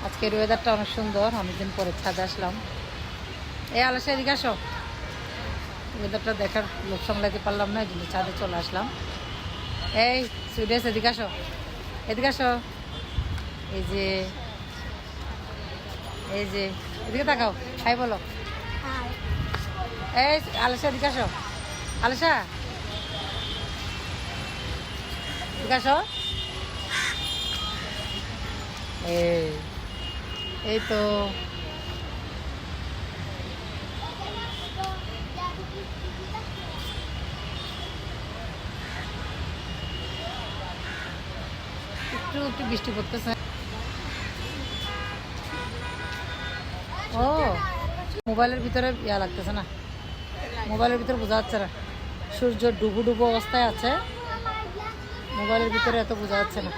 আজকের ওয়েদারটা অনেক সুন্দর, অনেকদিন পরে ছাদে আসলাম। এই আলাসা এদিকে আসো, ওয়েদারটা দেখার লোক সামলাতে পারলাম না, এই জন্য ছাদে চলে আসলাম। এই সুইডেশ এদিকে আসো, এদিকে আসো। এই যে এই যে এদিকে তাকাও, হাই বলো। এই আলাসা এদিকে আসো, আলাসা এদিকে আসো। এই তো একটু একটু বৃষ্টি পড়তেছে। ও মোবাইলের ভিতরে ইয়া লাগতেছে না, মোবাইলের ভিতরে বোঝা যাচ্ছে না, সূর্য ডুবো ডুবো অবস্থায় আছে, মোবাইলের ভিতরে এত বোঝা যাচ্ছে না।